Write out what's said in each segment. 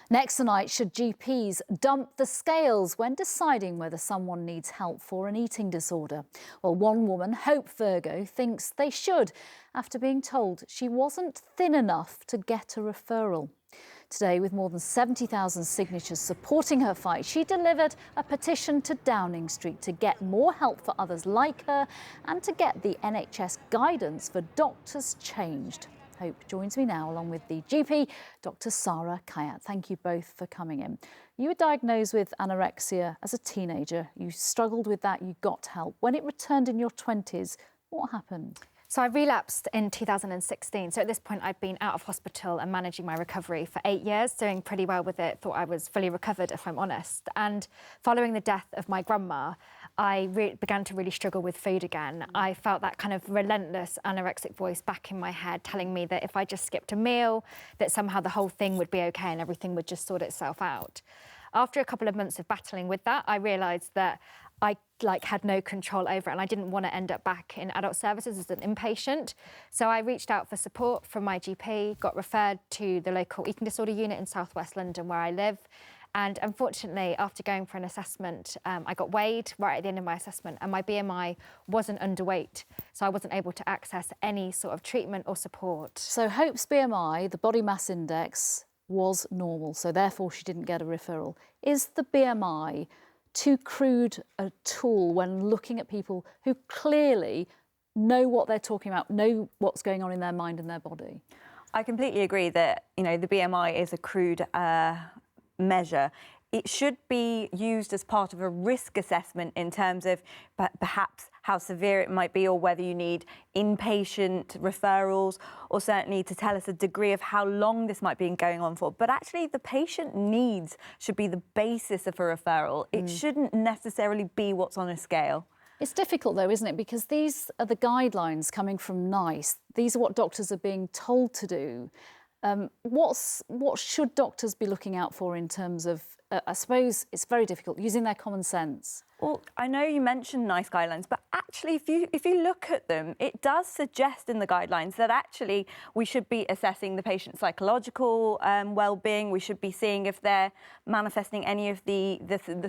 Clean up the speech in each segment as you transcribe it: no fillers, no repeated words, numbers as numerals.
Next tonight, should GPs dump the scales when deciding whether someone needs help for an eating disorder? Well, one woman, Hope Virgo, thinks they should after being told she wasn't thin enough to get a referral. Today, with more than 70,000 signatures supporting her fight, she delivered a petition to Downing Street to get more help for others like her and to get the NHS guidance for doctors changed. Hope joins me now along with the GP, Dr. Sarah Kayat. Thank you both for coming in. You were diagnosed with anorexia as a teenager. You struggled with that, you got help. When it returned in your 20s, what happened? So I relapsed in 2016. So at this point, I'd been out of hospital and managing my recovery for 8 years, doing pretty well with it. Thought I was fully recovered, if I'm honest. And following the death of my grandma, I began to really struggle with food again. I felt that kind of relentless anorexic voice back in my head telling me that if I just skipped a meal, that somehow the whole thing would be okay and everything would just sort itself out. After a couple of months of battling with that, I realised that I had no control over it and I didn't want to end up back in adult services as an inpatient. So I reached out for support from my GP, got referred to the local eating disorder unit in South West London where I live. And unfortunately, after going for an assessment, I got weighed right at the end of my assessment and my BMI wasn't underweight. So I wasn't able to access any sort of treatment or support. So Hope's BMI, the body mass index, was normal, so therefore she didn't get a referral. Is the BMI too crude a tool when looking at people who clearly know what they're talking about, know what's going on in their mind and their body? I completely agree that, the BMI is a crude measure. It should be used as part of a risk assessment in terms of perhaps how severe it might be or whether you need inpatient referrals or certainly to tell us a degree of how long this might be going on for. But actually the patient needs should be the basis of a referral. It shouldn't necessarily be what's on a scale. It's difficult though, isn't it? Because these are the guidelines coming from NICE. These are what doctors are being told to do. What should doctors be looking out for in terms of, I suppose it's very difficult, using their common sense? Well, I know you mentioned NICE guidelines, but actually if you look at them, it does suggest in the guidelines that actually we should be assessing the patient's psychological well-being. We should be seeing if they're manifesting any of the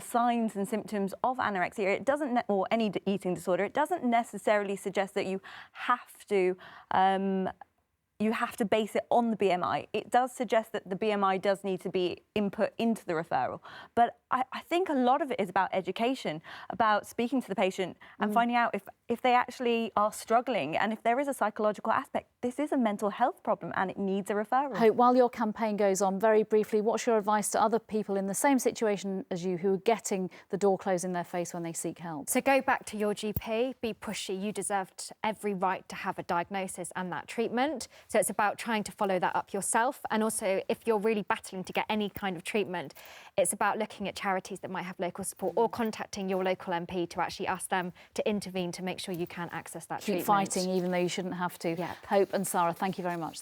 signs and symptoms of anorexia. It doesn't, or any eating disorder. It doesn't necessarily suggest that you have to base it on the BMI. It does suggest that the BMI does need to be input into the referral. But I think a lot of it is about education, about speaking to the patient and finding out if they actually are struggling and if there is a psychological aspect. This is a mental health problem and it needs a referral. Hope, while your campaign goes on, very briefly, what's your advice to other people in the same situation as you who are getting the door closed in their face when they seek help? So go back to your GP, be pushy. You deserved every right to have a diagnosis and that treatment. So it's about trying to follow that up yourself. And also, if you're really battling to get any kind of treatment, it's about looking at charities that might have local support or contacting your local MP to actually ask them to intervene to make sure you can access that treatment. Keep fighting even though you shouldn't have to. Yep. Hope and Sarah, thank you very much.